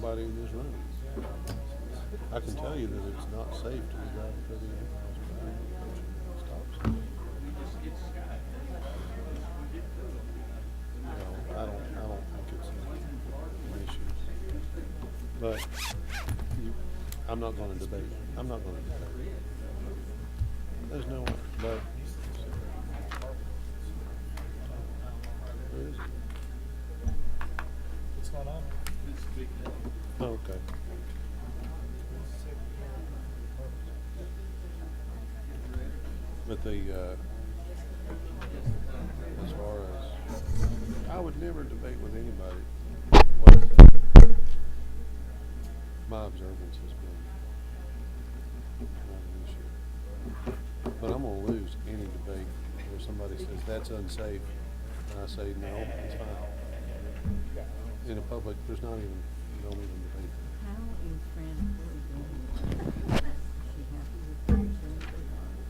everybody in this room. I can tell you that it's not safe to be driving 38 miles per hour approaching a stop sign. I don't think it's an issue. But I'm not going to debate. I'm not going to debate. There's no way. But where is it? What's going on? Oh, okay. But as far as, I would never debate with anybody what my observance has been. Not an issue. But I'm gonna lose any debate where somebody says that's unsafe, and I say, no, it's fine. In a public, there's not even, you don't even debate. How is Fran Ford doing? Is she happy with her insurance?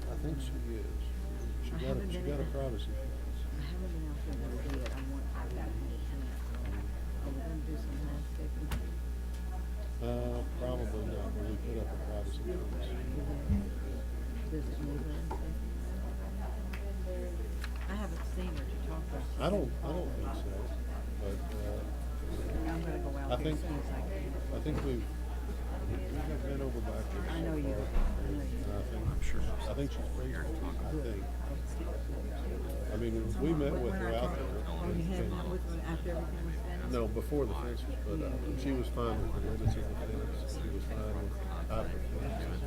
I think she is. She got a privacy clearance. I haven't been out there every day yet. I want to have a chance. Are we gonna do some landscaping? Probably not, but we put up a privacy clearance. Does it need landscaping? I haven't seen her to talk about. I don't think so, but, I'm gonna go out I there think, as soon as I can. I think we've been over backwards. I know you. I know you. And I think she's pretty, I think. I mean, we met with her out there. Oh, you had met with her after everything was finished? No, before the fence was put up. She was fine with the limits of the fence. She was fine with the type of fence.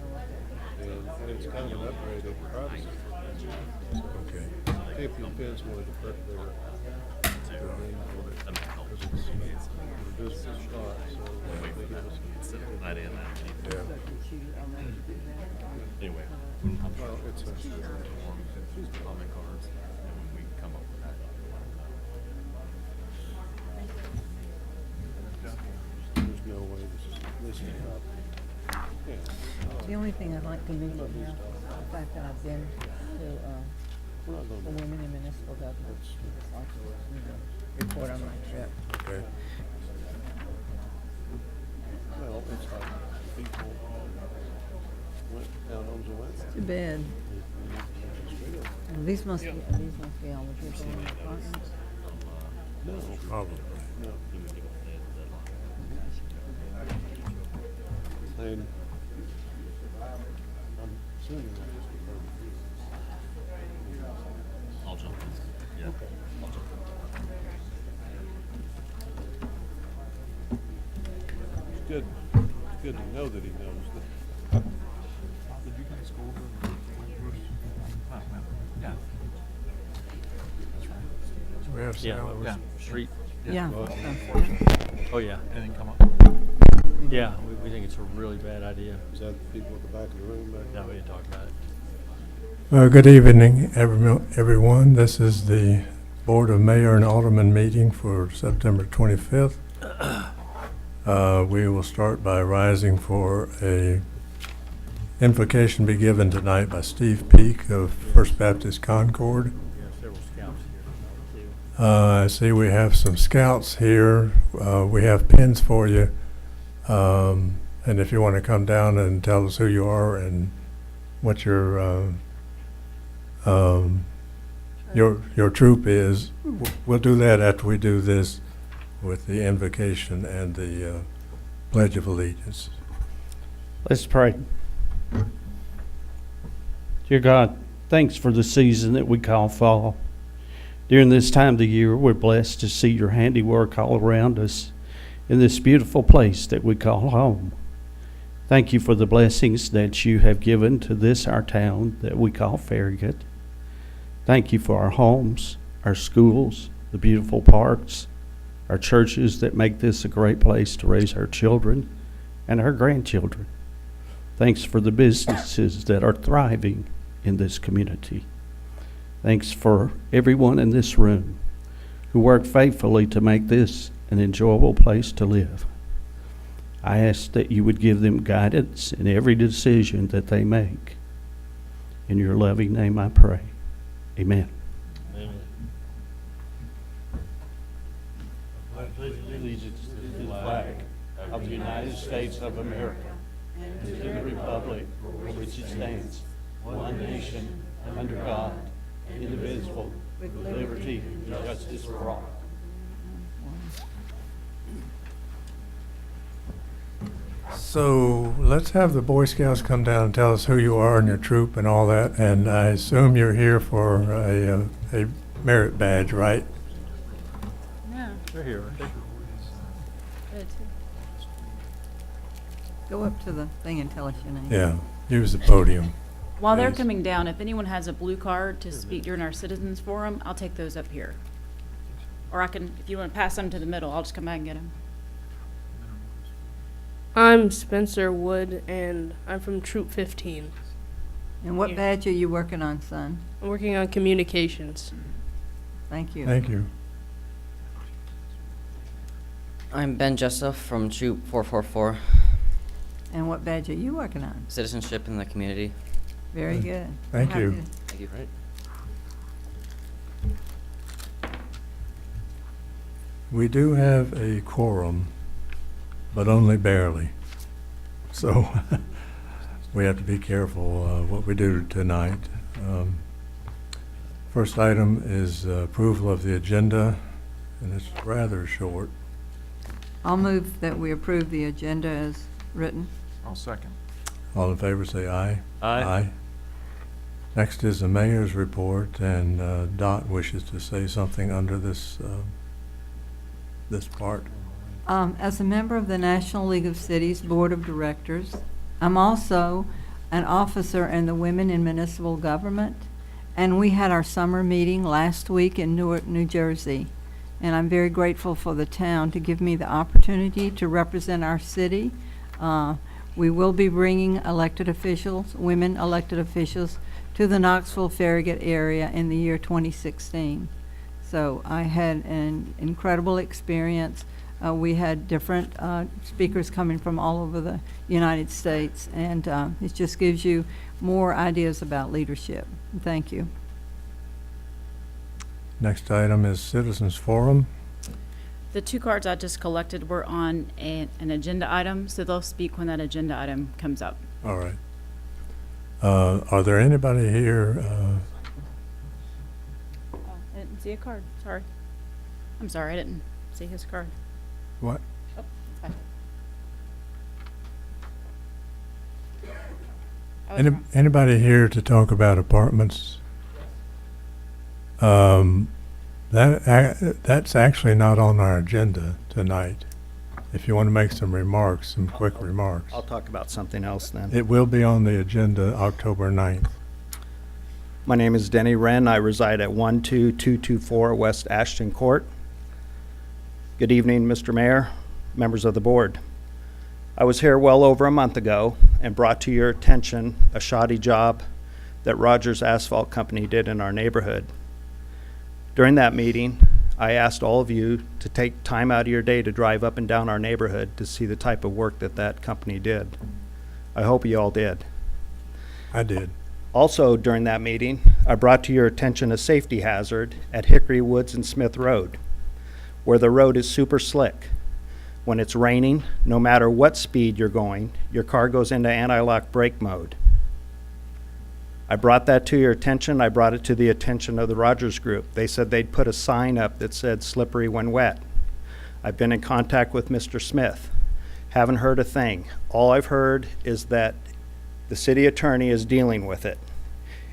And it's kind of an upgrade of privacy. Okay. If the fence wanted to put their name on it, because it's a visible spot, so they give us. Not in that. Yeah. Anyway, Well, it's a. comment cards, and when we come up with that. There's no way this is up. Yeah. The only thing I'd like to mention now, the fact that I've been to, We're not the going to. women in municipal government, just like to report on my trip. Okay. Well, it's like people went down homes and went. Too bad. These must be all the people in the apartments. No. Probably. No. And I'm assuming that just I'll jump in. Yeah. Okay. I'll jump It's good. It's good to know that he knows that. Did you guys go over? Yeah. We have Yeah, sound. yeah, street. Yeah. Oh, yeah. Anything come up? Yeah, we think it's a really bad idea. Is that the people at the back of the room back there? No, we didn't talk about it. Good evening, everyone. This is the Board of Mayor and Alderman meeting for September 25th. We will start by rising for a invocation be given tonight by Steve Peak of First Baptist Concord. We have several scouts here, too. I see we have some scouts here. We have pins for you. And if you want to come down and tell us who you are and what your troop is, we'll do that after we do this with the invocation and the Pledge of Allegiance. Let's pray. Dear God, thanks for the season that we call fall. During this time of the year, we're blessed to see your handiwork all around us in this beautiful place that we call home. Thank you for the blessings that you have given to this, our town that we call Farragut. Thank you for our homes, our schools, the beautiful parks, our churches that make this a great place to raise our children and our grandchildren. Thanks for the businesses that are thriving in this community. Thanks for everyone in this room who worked faithfully to make this an enjoyable place to live. I ask that you would give them guidance in every decision that they make. In your loving name I pray. Amen. Allegiance to the flag of of the United States of America and to the republic for which it stands, one nation, under God, indivisible, with liberty and justice for all. So let's have the Boy Scouts come down and tell us who you are and your troop and all that. And I assume you're here for a merit badge, right? Yeah. They're here. Go up to the thing and tell us your name. Yeah, use the podium. While they're Please. coming down, if anyone has a blue card to speak during our citizens forum, I'll take those up here. Or I can, if you want to pass them to the middle, I'll just come back and get them. I'm Spencer Wood, and I'm from Troop 15. And what Yeah. badge are you working on, son? I'm working on communications. Thank you. Thank you. I'm Ben Jessup from Troop 444, And what badge are you working on? Citizenship in the Community. Very good. Thank Happy you. to- Thank you. We do have a quorum, but only barely. So we have to be careful what we do tonight. First item is approval of the agenda, and it's rather short. I'll move that we approve the agenda as written. I'll second. All in favor, say aye. Aye. Next is the mayor's report, and Dot wishes to say something under this part. As a member of the National League of Cities Board of Directors, I'm also an officer in the Women in Municipal Government, and we had our summer meeting last week in Newark, New Jersey. And I'm very grateful for the town to give me the opportunity to represent our city. We will be bringing elected officials, women elected officials, to the Knoxville-Farragut area in the year 2016. So I had an incredible experience. We had different speakers coming from all over the United States, and it just gives you more ideas about leadership. Thank you. Next item is citizens forum. The two cards I just collected were on an agenda item, so they'll speak when that agenda item comes up. All right. Are there anybody here? Oh, I didn't see a card, sorry. I'm sorry, I didn't see his card. What? Oh, it's fine. I was wrong. Anybody here to talk about apartments? That's actually not on our agenda tonight. If you want to make some remarks, some quick remarks. I'll talk about something else then. It will be on the agenda October 9th. My name is Denny Wren. I reside at 12224 West Ashton Court. Good evening, Mr. Mayor, members of the board. I was here well over a month ago and brought to your attention a shoddy job that Rogers Asphalt Company did in our neighborhood. During that meeting, I asked all of you to take time out of your day to drive up and down our neighborhood to see the type of work that that company did. I hope you all did. I did. Also, during that meeting, I brought to your attention a safety hazard at Hickory Woods and Smith Road, where the road is super slick. When it's raining, no matter what speed you're going, your car goes into anti-lock brake mode. I brought that to your attention. I brought it to the attention of the Rogers Group. They said they'd put a sign up that said slippery when wet. I've been in contact with Mr. Smith. Haven't heard a thing. All I've heard is that the city attorney is dealing with it.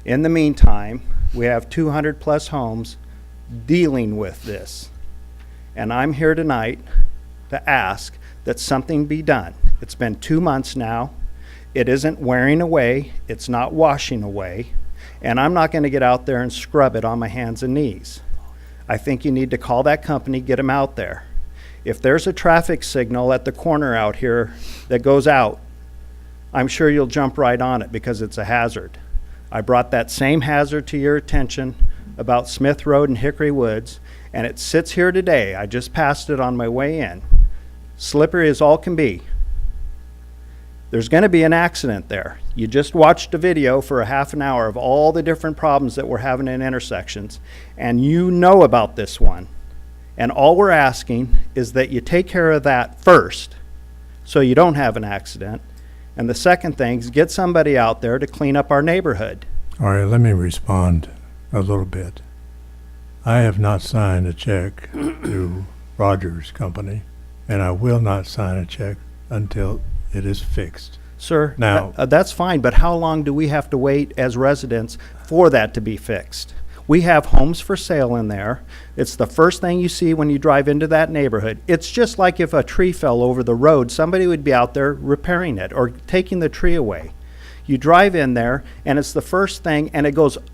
In the meantime, we have 200 plus homes dealing with this. And I'm here tonight to ask that something be done. It's been 2 months now. It isn't wearing away. It's not washing away. And I'm not going to get out there and scrub it on my hands and knees. I think you need to call that company, get them out there. If there's a traffic signal at the corner out here that goes out, I'm sure you'll jump right on it because it's a hazard. I brought that same hazard to your attention about Smith Road and Hickory Woods, and it sits here today. I just passed it on my way in. Slippery as all can be. There's going to be an accident there. You just watched a video for a half an hour of all the different problems that we're having in intersections, and you know about this one. And all we're asking is that you take care of that first so you don't have an accident. And the second thing is get somebody out there to clean up our neighborhood. All right, let me respond a little bit. I have not signed a check to Rogers Company, and I will not sign a check until it is fixed. Sir, Now- that's fine, but how long do we have to wait as residents for that to be fixed? We have homes for sale in there. It's the first thing you see when you drive into that neighborhood. It's just like if a tree fell over the road, somebody would be out there repairing it or taking the tree away. You drive in there, and it's the first thing, and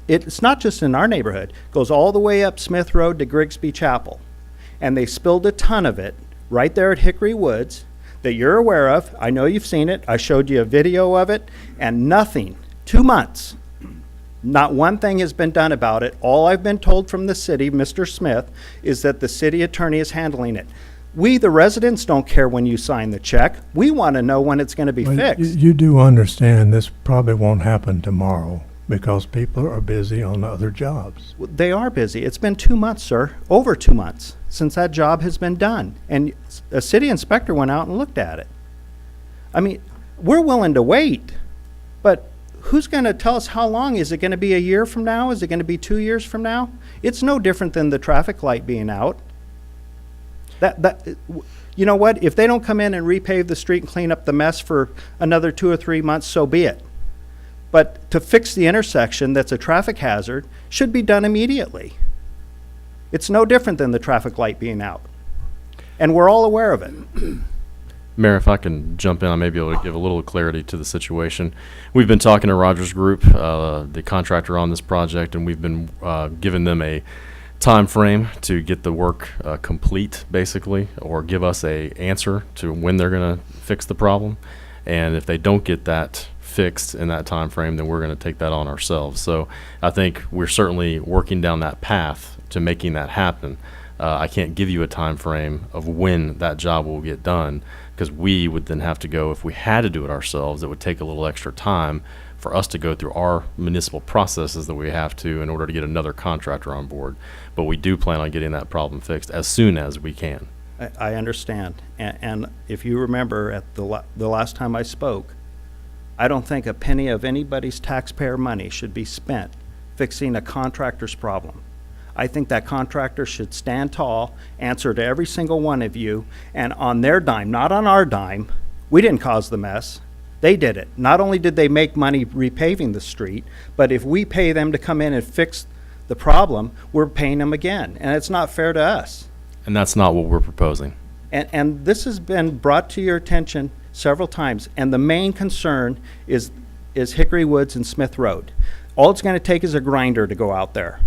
it's not just in our neighborhood. It goes all the way up Smith Road to Grigsby Chapel. And they spilled a ton of it right there at Hickory Woods that you're aware of. I know you've seen it. I showed you a video of it, and nothing. 2 months. Not one thing has been done about it. All I've been told from the city, Mr. Smith, is that the city attorney is handling it. We, the residents, don't care when you sign the check. We want to know when it's going to be Well, fixed. You do understand this probably won't happen tomorrow because people are busy on other jobs. They are busy. It's been 2 months, sir, over 2 months since that job has been done. And a city inspector went out and looked at it. I mean, we're willing to wait, but who's going to tell us how long? Is it going to be a year from now? Is it going to be 2 years from now? It's no different than the traffic light being out. You know what? If they don't come in and repave the street and clean up the mess for another 2 or 3 months, so be it. But to fix the intersection that's a traffic hazard should be done immediately. It's no different than the traffic light being out. And we're all aware of it. Mayor, if I can jump in, I may be able to give a little clarity to the situation. We've been talking to Rogers Group, the contractor on this project, and we've been giving them a time frame to get the work complete, basically, or give us a answer to when they're going to fix the problem. And if they don't get that fixed in that time frame, then we're going to take that on ourselves. So I think we're certainly working down that path to making that happen. I can't give you a time frame of when that job will get done, because we would then have to go, if we had to do it ourselves, it would take a little extra time for us to go through our municipal processes that we have to in order to get another contractor on board. But we do plan on getting that problem fixed as soon as we can. I understand. And if you remember at the last time I spoke, I don't think a penny of anybody's taxpayer money should be spent fixing a contractor's problem. I think that contractor should stand tall, answer to every single one of you, and on their dime, not on our dime. We didn't cause the mess. They did it. Not only did they make money repaving the street, but if we pay them to come in and fix the problem, we're paying them again, and it's not fair to us. And that's not what we're proposing. And this has been brought to your attention several times, and the main concern is Hickory Woods and Smith Road. All it's going to take is a grinder to go out there.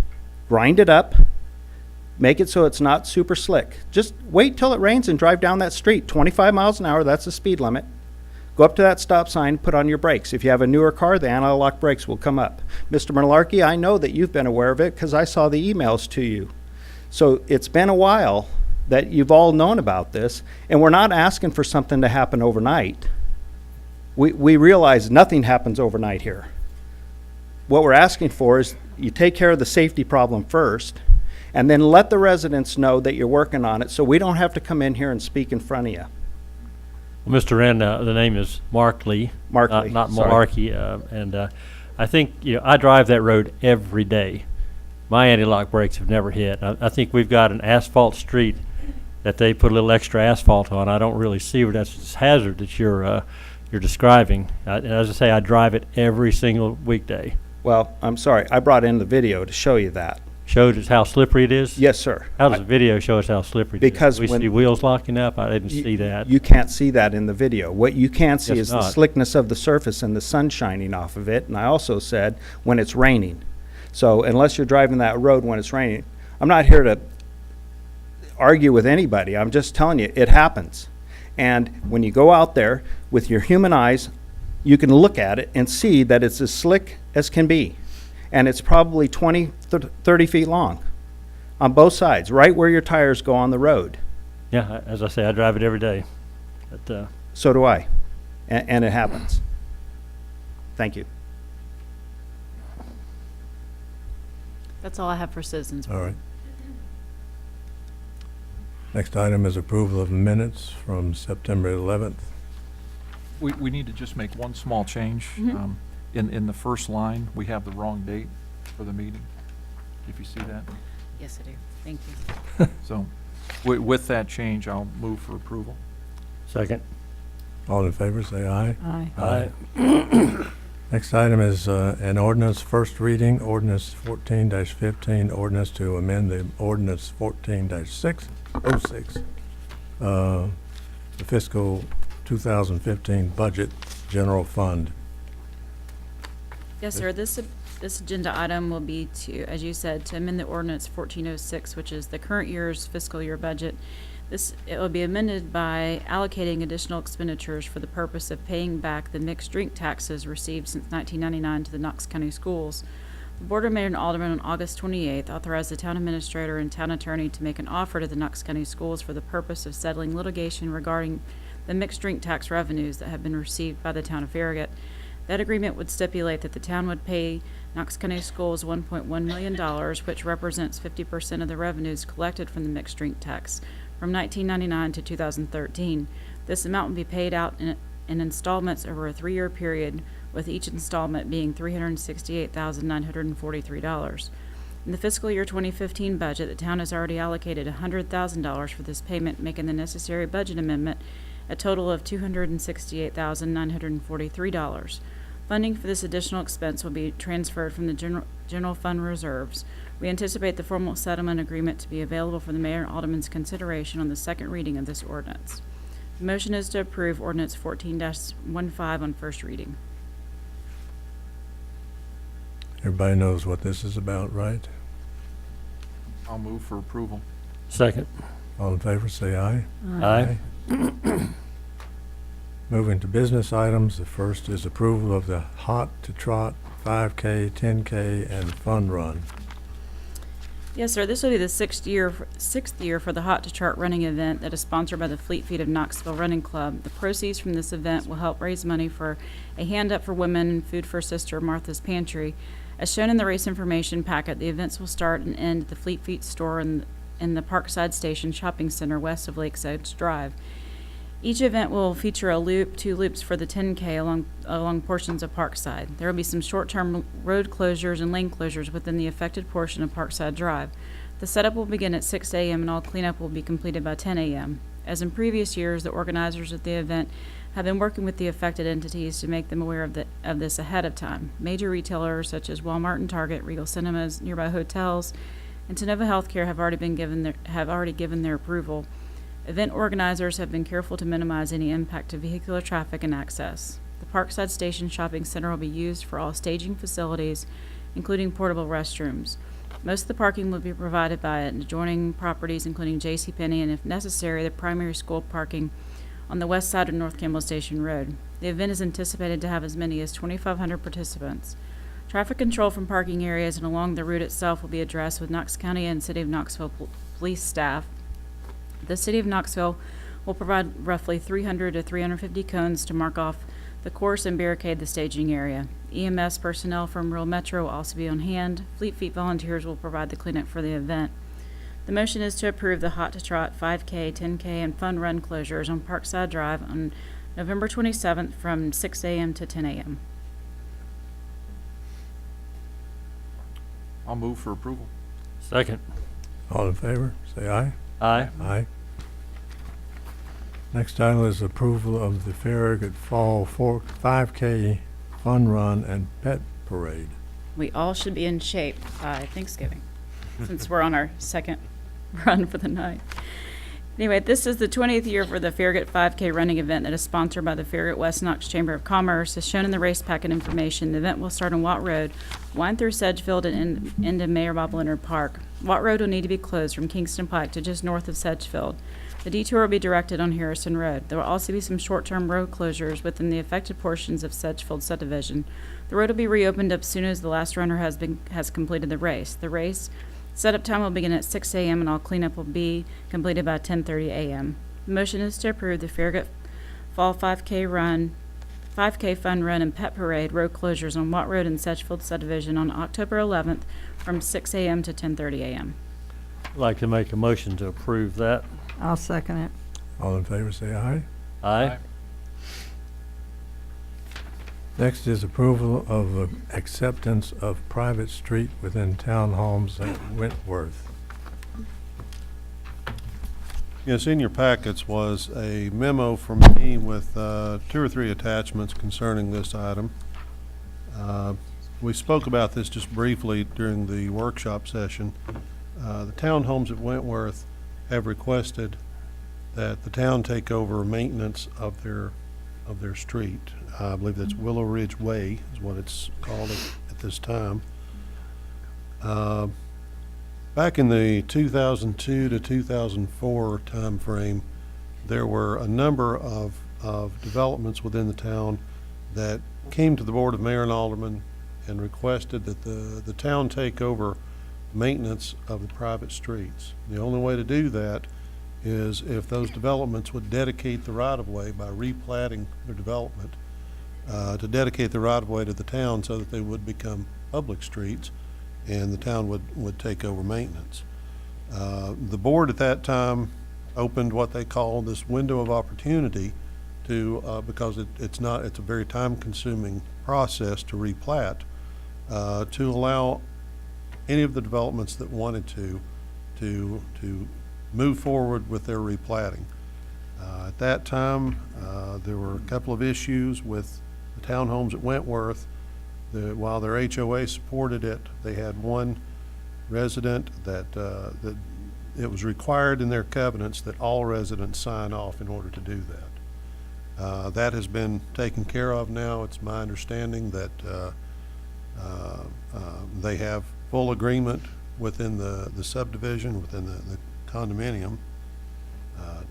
Grind it up, make it so it's not super slick. Just wait till it rains and drive down that street. 25 miles an hour, that's the speed limit. Go up to that stop sign, put on your brakes. If you have a newer car, the anti-lock brakes will come up. Mr. Malarkey, I know that you've been aware of it because I saw the emails to you. So it's been a while that you've all known about this, and we're not asking for something to happen overnight. We realize nothing happens overnight here. What we're asking for is you take care of the safety problem first, and then let the residents know that you're working on it so we don't have to come in here and speak in front of you. Well, Mr. Wren, the name is Mark Lee. Mark Lee, Not sorry. Malarkey. And I think, I drive that road every day. My anti-lock brakes have never hit. I think we've got an asphalt street that they put a little extra asphalt on. I don't really see where that's a hazard that you're describing. And as I say, I drive it every single weekday. Well, I'm sorry, I brought in the video to show you that. Showed us how slippery it is? Yes, sir. How does the video show us how slippery it is? Because We when- see wheels locking up? I didn't see that. You can't see that in the video. What you can see Guess is the not. slickness of the surface and the sun shining off of it. And I also said when it's raining. So unless you're driving that road when it's raining, I'm not here to argue with anybody. I'm just telling you, it happens. And when you go out there with your human eyes, you can look at it and see that it's as slick as can be. And it's probably 20, 30 feet long on both sides, right where your tires go on the road. Yeah, as I say, I drive it every day. But, So do I. And it happens. Thank you. That's all I have for citizens. All right. Next item is approval of minutes from September 11th. We need to just make one small change. Mhm. In the first line, we have the wrong date for the meeting, if you see that. Yes, I do. Thank you. So with that change, I'll move for approval. Second. All in favor, say aye. Aye. Next item is an ordinance, first reading, ordinance 14-15, ordinance to amend the ordinance 14-606, the fiscal 2015 budget general fund. Yes, sir. This agenda item will be to, as you said, to amend the ordinance 1406, which is the current year's fiscal year budget. It will be amended by allocating additional expenditures for the purpose of paying back the mixed drink taxes received since 1999 to the Knox County Schools. The Board of Mayor and Aldermen on August 28th authorized the town administrator and town attorney to make an offer to the Knox County Schools for the purpose of settling litigation regarding the mixed drink tax revenues that have been received by the town of Farragut. That agreement would stipulate that the town would pay Knox County Schools $1.1 million, which represents 50% of the revenues collected from the mixed drink tax from 1999 to 2013. This amount would be paid out in installments over a 3-year period, with each installment being $368,943. In the fiscal year 2015 budget, the town has already allocated $100,000 for this payment, making the necessary budget amendment a total of $268,943. Funding for this additional expense will be transferred from the general fund reserves. We anticipate the formal settlement agreement to be available for the mayor and alderman's consideration on the second reading of this ordinance. The motion is to approve ordinance 14-15 on first reading. Everybody knows what this is about, right? I'll move for approval. Second. All in favor, say aye. Aye. Moving to business items, the first is approval of the Hot to Trot 5K, 10K, and Fun Run. Yes, sir. This will be the sixth year for the Hot to Trot running event that is sponsored by the Fleet Feet of Knoxville Running Club. The proceeds from this event will help raise money for a Hand Up for Women and Food for Sister Martha's Pantry. As shown in the race information packet, the events will start and end at the Fleet Feet store in the Parkside Station Shopping Center west of Lakes Edge Drive. Each event will feature a loop, 2 loops for the 10K along portions of Parkside. There will be some short-term road closures and lane closures within the affected portion of Parkside Drive. The setup will begin at 6 a.m. and all cleanup will be completed by 10 a.m. As in previous years, the organizers of the event have been working with the affected entities to make them aware of this ahead of time. Major retailers such as Walmart and Target, Regal Cinemas, nearby hotels, and Tenova Healthcare have already given their approval. Event organizers have been careful to minimize any impact to vehicular traffic and access. The Parkside Station Shopping Center will be used for all staging facilities, including portable restrooms. Most of the parking will be provided by adjoining properties, including JCPenney, and if necessary, the primary school parking on the west side of North Campbell Station Road. The event is anticipated to have as many as 2,500 participants. Traffic control from parking areas and along the route itself will be addressed with Knox County and City of Knoxville police staff. The City of Knoxville will provide roughly 300 to 350 cones to mark off the course and barricade the staging area. EMS personnel from Rural Metro will also be on hand. Fleet Feet volunteers will provide the cleanup for the event. The motion is to approve the Hot to Trot 5K, 10K, and Fun Run closures on Parkside Drive on November 27th from 6 a.m. to 10 a.m. I'll move for approval. Second. All in favor, say aye. Aye. Aye. Next item is approval of the Farragut Fall 5K Fun Run and Pet Parade. We all should be in shape by Thanksgiving, since we're on our second run for the night. Anyway, this is the 20th year for the Farragut 5K running event that is sponsored by the Farragut West Knox Chamber of Commerce. As shown in the race packet information, the event will start on Watt Road, wind through Sedgefield, and end in Mayor Bob Leonard Park. Watt Road will need to be closed from Kingston Pike to just north of Sedgefield. The detour will be directed on Harrison Road. There will also be some short-term road closures within the affected portions of Sedgefield subdivision. The road will be reopened as soon as the last runner has completed the race. The race setup time will begin at 6 a.m. and all cleanup will be completed by 10:30 a.m. The motion is to approve the Farragut Fall 5K Fun Run and Pet Parade road closures on Watt Road and Sedgefield subdivision on October 11th from 6 a.m. to 10:30 a.m. I'd like to make a motion to approve that. I'll second it. All in favor, say aye. Aye. Next is approval of acceptance of private street within townhomes at Wentworth. Yes, in your packets was a memo from me with 2 or 3 attachments concerning this item. We spoke about this just briefly during the workshop session. The townhomes at Wentworth have requested that the town take over maintenance of their street. I believe that's Willow Ridge Way is what it's called at this time. Back in the 2002 to 2004 timeframe, there were a number of developments within the town that came to the Board of Mayor and Aldermen and requested that the town take over maintenance of the private streets. The only way to do that is if those developments would dedicate the right-of-way by replatting their development to dedicate the right-of-way to the town so that they would become public streets and the town would take over maintenance. The board at that time opened what they call this window of opportunity to, because it's a very time-consuming process to replat, to allow any of the developments that wanted to move forward with their replatting. At that time, there were a couple of issues with the townhomes at Wentworth. While their HOA supported it, they had one resident that it was required in their covenants that all residents sign off in order to do that. That has been taken care of now. It's my understanding that they have full agreement within the subdivision, within the condominium,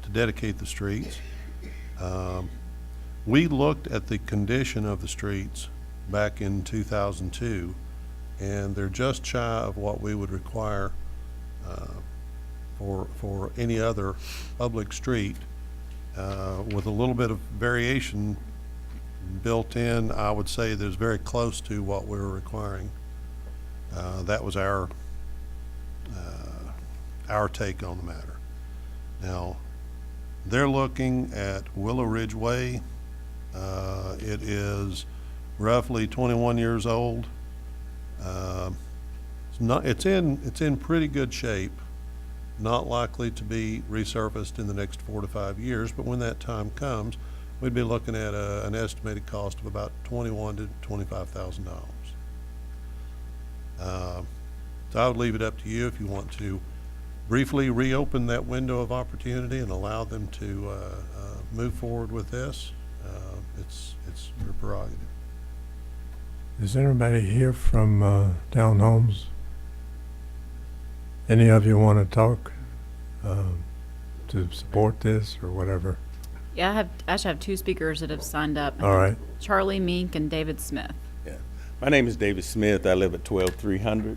to dedicate the streets. We looked at the condition of the streets back in 2002, and they're just shy of what we would require for any other public street, with a little bit of variation built in. I would say there's very close to what we were requiring. That was our take on the matter. Now, they're looking at Willow Ridge Way. It is roughly 21 years old. It's in pretty good shape. Not likely to be resurfaced in the next 4 to 5 years, but when that time comes, we'd be looking at an estimated cost of about $21,000 to $25,000. So I would leave it up to you if you want to briefly reopen that window of opportunity and allow them to move forward with this. It's your prerogative. Is anybody here from townhomes? Any of you want to talk to support this or whatever? Yeah, I actually have 2 speakers that have signed up. All right. Charlie Mink and David Smith. Yeah. My name is David Smith. I live at 12300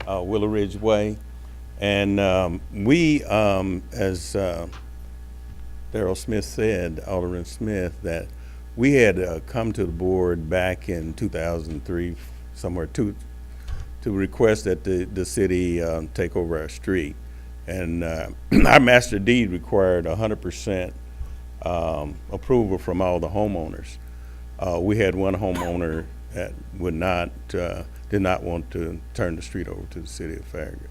Willow Ridge Way. And we, as Darrell Smith said, Alderman Smith, that we had come to the board back in 2003, somewhere to request that the city take over our street. And our master deed required 100% approval from all the homeowners. We had one homeowner that did not want to turn the street over to the city of Farragut.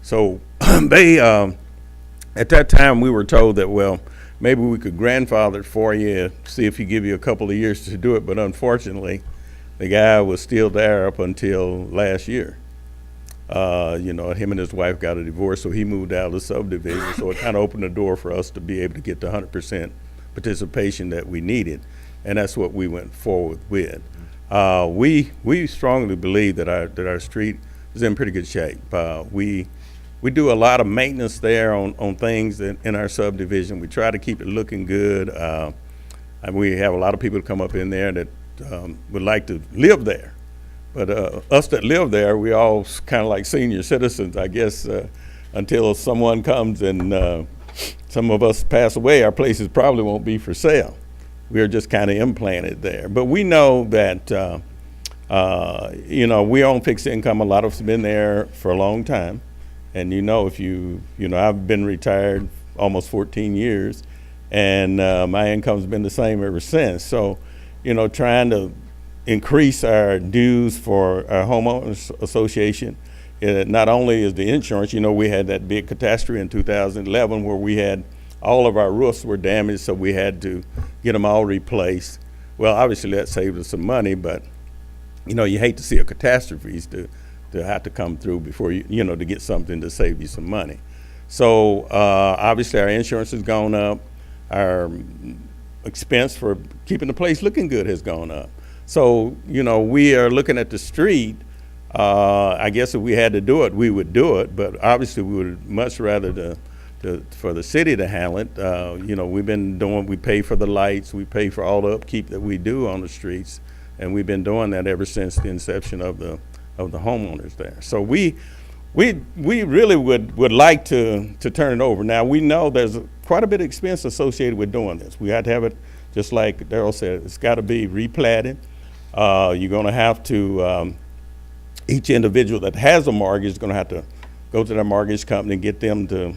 So they, at that time, we were told that, well, maybe we could grandfather it for you, see if he give you a couple of years to do it. But unfortunately, the guy was still there up until last year. Him and his wife got a divorce, so he moved out of the subdivision. So it kind of opened the door for us to be able to get the 100% participation that we needed, and that's what we went forward with. We strongly believe that our street is in pretty good shape. We do a lot of maintenance there on things in our subdivision. We try to keep it looking good. And we have a lot of people come up in there that would like to live there. But us that live there, we all kind of like senior citizens, I guess, until someone comes and some of us pass away, our places probably won't be for sale. We are just kind of implanted there. But we know that, we own fixed income. A lot of us have been there for a long time. And I've been retired almost 14 years, and my income's been the same ever since. So, trying to increase our dues for our homeowners association. Not only is the insurance, you know, we had that big catastrophe in 2011 where we had all of our roofs were damaged, so we had to get them all replaced. Well, obviously that saved us some money, but you know, you hate to see a catastrophe to have to come through before you know, to get something to save you some money. So obviously our insurance has gone up. Our expense for keeping the place looking good has gone up. So, you know, we are looking at the street. I guess if we had to do it, we would do it, but obviously we would much rather for the city to handle it. You know, we pay for the lights, we pay for all the upkeep that we do on the streets, and we've been doing that ever since the inception of the homeowners there. So we really would like to turn it over. Now, we know there's quite a bit of expense associated with doing this. We had to have it, just like Darrell said, it's got to be replatted. You're going to have to, each individual that has a mortgage is going to have to go to their mortgage company and get them to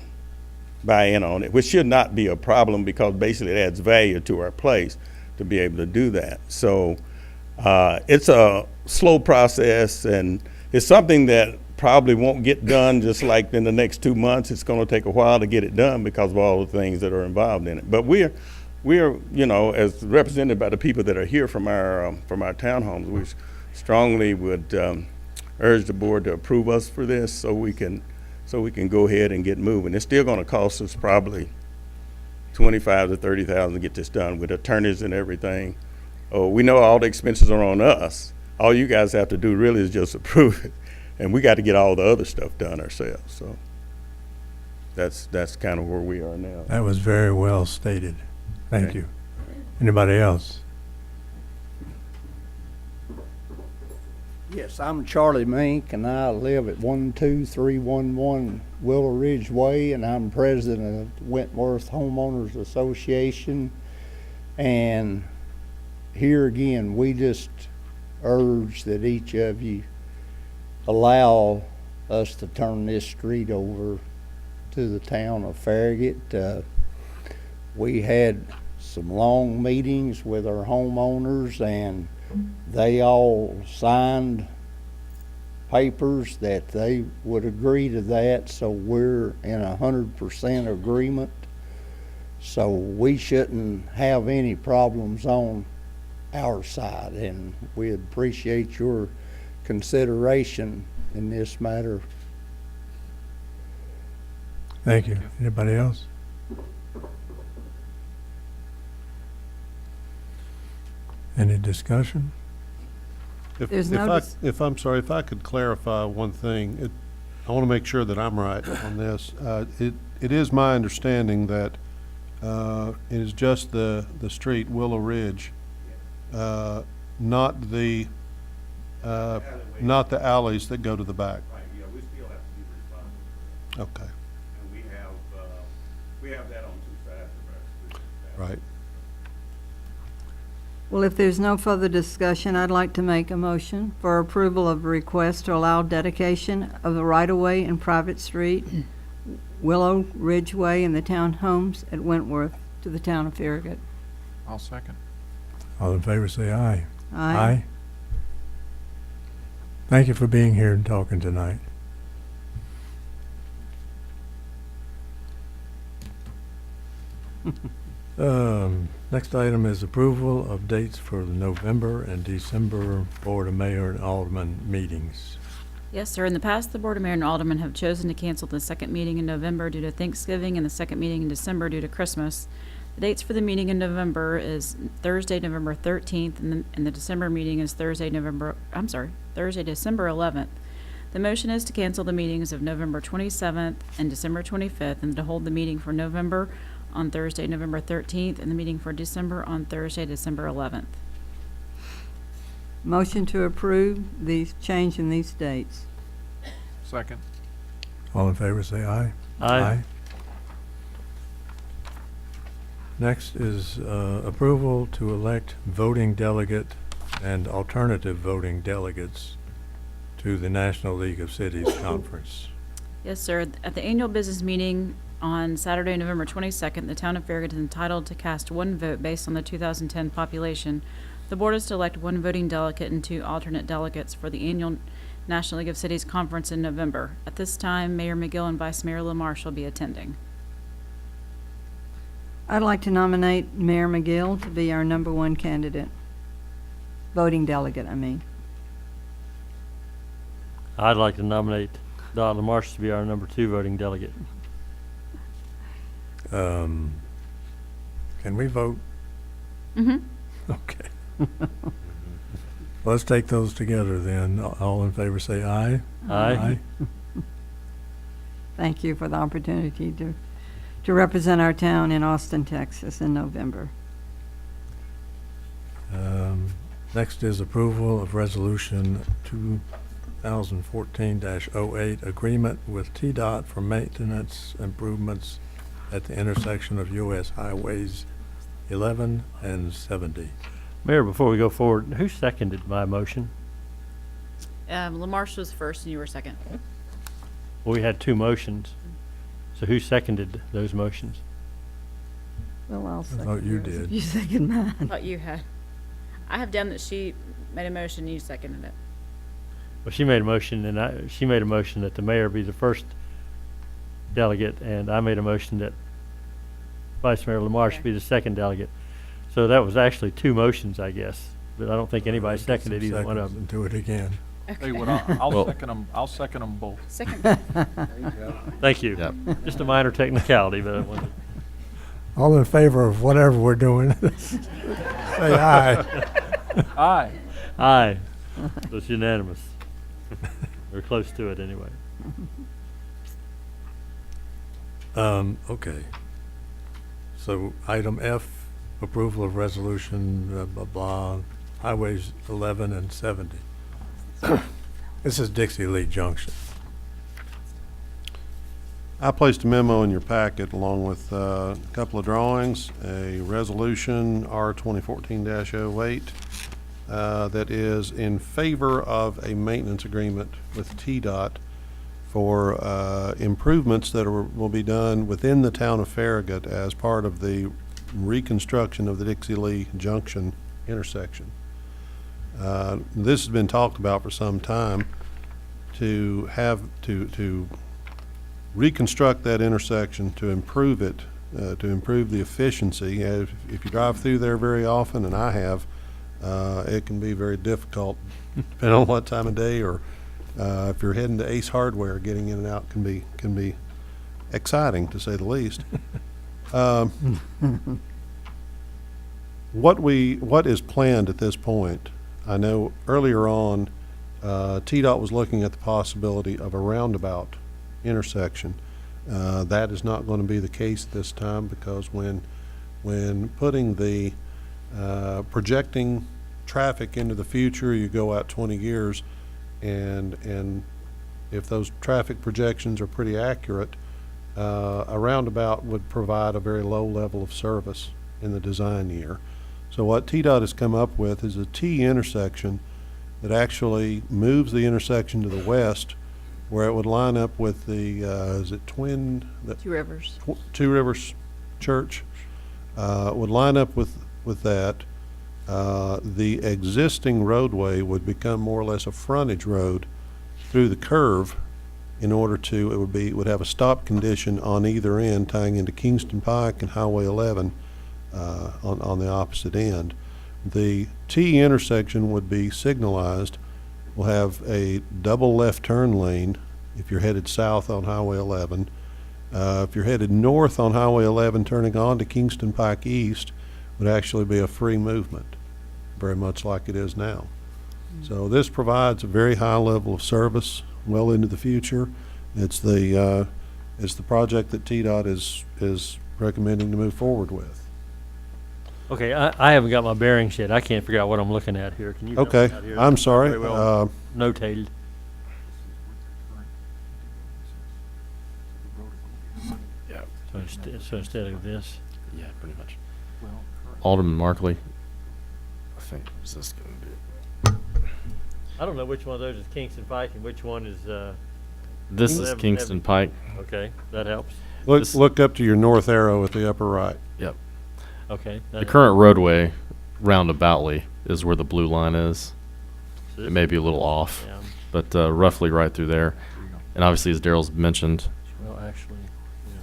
buy in on it, which should not be a problem because basically it adds value to our place to be able to do that. So it's a slow process, and it's something that probably won't get done just like in the next 2 months. It's going to take a while to get it done because of all the things that are involved in it. But we're, you know, as represented by the people that are here from our townhomes, we strongly would urge the board to approve us for this so we can go ahead and get moving. It's still going to cost us probably $25,000 to $30,000 to get this done with attorneys and everything. Oh, we know all the expenses are on us. All you guys have to do really is just approve it, and we got to get all the other stuff done ourselves. So that's kind of where we are now. That was very well stated. Thank Okay. you. Anybody else? Yes, I'm Charlie Mink, and I live at 12311 Willow Ridge Way, and I'm president of Wentworth Homeowners Association. And here again, we just urge that each of you allow us to turn this street over to the town of Farragut. We had some long meetings with our homeowners, and they all signed papers that they would agree to that, so we're in 100% agreement. So we shouldn't have any problems on our side, and we appreciate your consideration in this matter. Thank you. Anybody else? Any discussion? There's no dis- If I'm sorry, if I could clarify one thing, I want to make sure that I'm right on this. It is my understanding that it is just the street Willow Ridge, not the alleys that go to the back. Right, yeah, we still have to be responsible for that. Okay, And we have that on two sides of our street. right. Well, if there's no further discussion, I'd like to make a motion for approval of a request to allow dedication of the right-of-way in private street, Willow Ridge Way, in the townhomes at Wentworth to the town of Farragut. I'll second. All in favor say aye. Aye. Thank you for being here and talking tonight. Next item is approval of dates for the November and December Board of Mayor and Alderman meetings. Yes, sir. In the past, the Board of Mayor and Aldermen have chosen to cancel the second meeting in November due to Thanksgiving and the second meeting in December due to Christmas. The dates for the meeting in November is Thursday, November 13th, and the December meeting is Thursday, December 11th. The motion is to cancel the meetings of November 27th and December 25th, and to hold the meeting for November on Thursday, November 13th, and the meeting for December on Thursday, December 11th. Motion to approve these change in these dates. Second. All in favor say aye. Aye. Next is approval to elect voting delegate and alternative voting delegates to the National League of Cities Conference. Yes, sir. At the annual business meeting on Saturday, November 22nd, the town of Farragut is entitled to cast one vote based on the 2010 population The board is to elect one voting delegate and 2 alternate delegates for the annual National League of Cities Conference in November. At this time, Mayor McGill and Vice Mayor LaMarche will be attending. I'd like to nominate Mayor McGill to be our number 1 candidate. Voting delegate, I mean. I'd like to nominate Don LaMarche to be our number 2 voting delegate. Can we vote? Mm-hmm. Okay. Let's take those together then. All in favor say aye. Aye. Thank you for the opportunity to represent our town in Austin, Texas in November. Next is approval of resolution 2014-08, agreement with TDOT for maintenance improvements at the intersection of US Highways 11 and 70. Mayor, before we go forward, who seconded my motion? LaMarche was first and you were second. Well, we had 2 motions. So who seconded those motions? Well, I'll second thought you yours if did. You second I mine. thought you had. I have down that she made a motion, you seconded it. Well, she made a motion, and she made a motion that the mayor be the first delegate, and I made a motion that Vice Mayor LaMarche Okay. be the second delegate. So that was actually 2 motions, I guess, but I don't think anybody seconded either one of them. Do it again. Hey, what I'll Well- second them both. Second. Thank you. Yep. Just a minor technicality, but I wanted. All in favor of whatever we're doing, say aye. Aye. Aye. So it's unanimous. We're close to it anyway. Okay. So item F, approval of resolution, blah, blah, highways 11 and 70. This is Dixie Lee Junction. I placed a memo in your packet along with a couple of drawings, a resolution R 2014-08 that is in favor of a maintenance agreement with TDOT for improvements that will be done within the town of Farragut as part of the reconstruction of the Dixie Lee Junction intersection. This has been talked about for some time to reconstruct that intersection, to improve it, to improve the efficiency. If you drive through there very often, and I have, it can be very difficult depending on what time of day, or if you're heading to Ace Hardware, getting in and out can be exciting, to say the least. What is planned at this point? I know earlier on, TDOT was looking at the possibility of a roundabout intersection. That is not going to be the case this time, because when putting the projecting traffic into the future, you go out 20 years, and if those traffic projections are pretty accurate, a roundabout would provide a very low level of service in the design year. So what TDOT has come up with is a T intersection that actually moves the intersection to the west, where it would line up with the, is it Two Rivers Church, would line up with that. The existing roadway would become more or less a frontage road through the curve in order to, it would have a stop condition on either end tying into Kingston Pike and Highway 11 on the opposite end. The T intersection would be signalized. We'll have a double left turn lane if you're headed south on Highway 11. If you're headed north on Highway 11, turning on to Kingston Pike East, would actually be a free movement, very much like it is now. So this provides a very high level of service well into the future. It's the project that TDOT is recommending to move forward with. Okay, I haven't got my bearings yet. I can't figure out what I'm looking at here. Can you help me Okay, out here? I'm sorry. Very well notated. Yeah. So instead of this, Yeah, pretty much. Alderman Markley, I think, is this going to do? I don't know which one of those is Kingston Pike and which one is, This is 11, Kingston Pike. okay, that helps. Look up to your north arrow at the upper right. Yep. Okay. The current roadway roundaboutly is where the blue line is. So It this may is- be a little off, Yeah. but roughly right through there. And obviously, as Daryl's mentioned, Well, actually, yeah.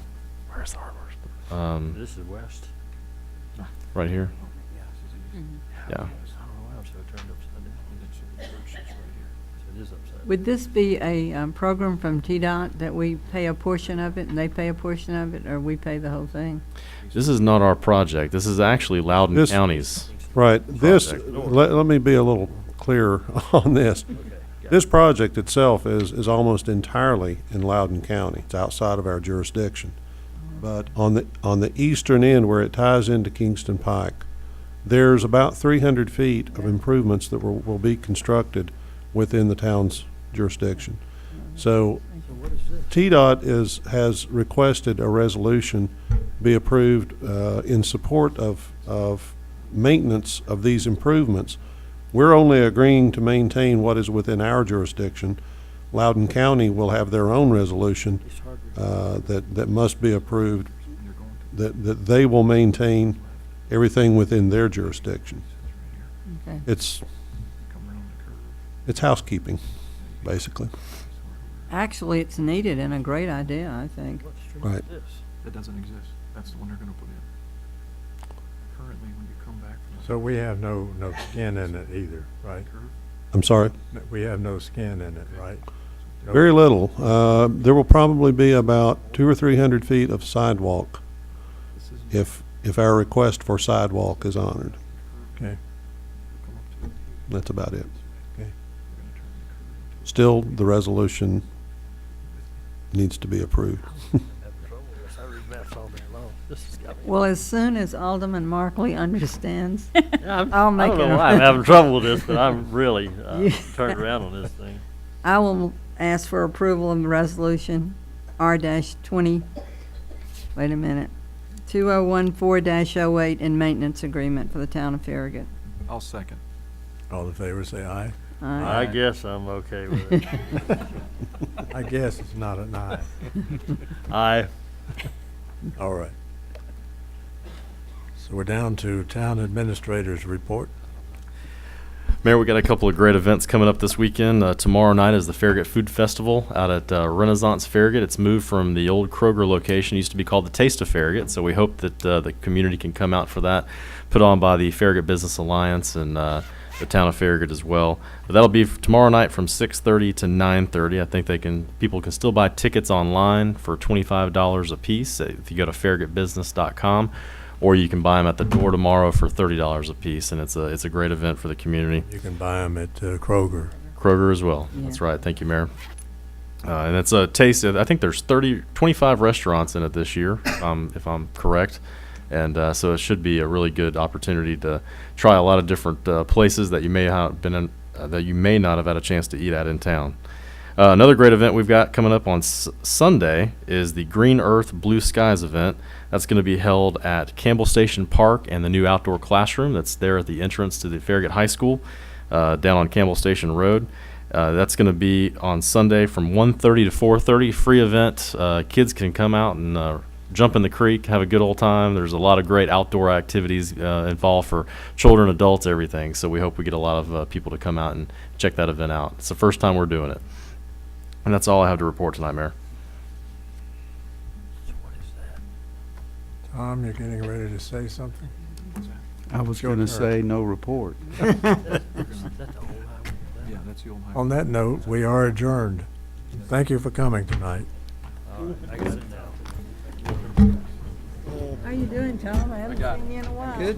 where's the hardware store? This is west. Right here. Yeah. I don't know why I'm so turned upside down. So it is upside down. Would this be a program from TDOT that we pay a portion of it and they pay a portion of it, or we pay the whole thing? This is not our project. This is actually Loudoun This- County's. Right, this, Project. let me be a little clearer on this. This project itself is almost entirely in Loudoun County. It's outside of our jurisdiction. But on the eastern end where it ties into Kingston Pike, there's about 300 feet of improvements that will be constructed within the town's jurisdiction. So TDOT has requested a resolution be approved in support of maintenance of these improvements. We're only agreeing to maintain what is within our jurisdiction. Loudoun County will have their own resolution that must be approved, that they will maintain everything within their jurisdiction. Okay. It's housekeeping, basically. Actually, it's needed and a great idea, I think. What street Right. is this? That doesn't exist. That's the one they're gonna put in. Currently, when you come back from the. So we have no skin in it either, right? I'm sorry. We have no skin in it, right? No- Very little. There will probably be about 200 or 300 feet of sidewalk if our request for sidewalk is honored. Okay. That's about it. Okay. Still, the resolution needs to be approved. Having trouble with this. I read maps all day long. This has got me. Well, as soon as Alderman Markley understands, Yeah, I'll make I don't it know a- why I'm having trouble with this, but I'm really You- turned around on this thing. I will ask for approval of the resolution R-20, wait a minute, 2014-08 and maintenance agreement for the town of Farragut. I'll second. All in favor, say aye. I guess I'm okay with it. I guess it's not an aye. Aye. All right. So we're down to town administrator's report. Mayor, we got a couple of great events coming up this weekend. Tomorrow night is the Farragut Food Festival out at Renaissance Farragut. It's moved from the old Kroger location. It used to be called the Taste of Farragut, so we hope that the community can come out for that. Put on by the Farragut Business Alliance and the town of Farragut as well. But that'll be tomorrow night from 6:30 to 9:30. I think people can still buy tickets online for $25 a piece if you go to farragutbusiness.com. Or you can buy them at the door tomorrow for $30 a piece, and it's a great event for the community. You can buy them at Kroger. Kroger as well. Yeah. That's right. Thank you, Mayor. And it's a taste. I think there's 25 restaurants in it this year, if I'm correct. And so it should be a really good opportunity to try a lot of different places that you may have that you may not have had a chance to eat at in town. Another great event we've got coming up on Sunday is the Green Earth Blue Skies event. That's going to be held at Campbell Station Park and the new outdoor classroom that's there at the entrance to the Farragut High School down on Campbell Station Road. That's going to be on Sunday from 1:30 to 4:30. Free event. Kids can come out and jump in the creek, have a good old time. There's a lot of great outdoor activities involved for children, adults, everything. So we hope we get a lot of people to come out and check that event out. It's the first time we're doing it. And that's all I have to report tonight, Mayor. So what is that? Tom, you're getting ready to say something? I was Your going to turn. say no report. That's the old highway. Yeah, that's the old highway. On that note, we are adjourned. Thank you for coming tonight. All right, I got it now. How you doing, Tom? I haven't seen you in a while. Good.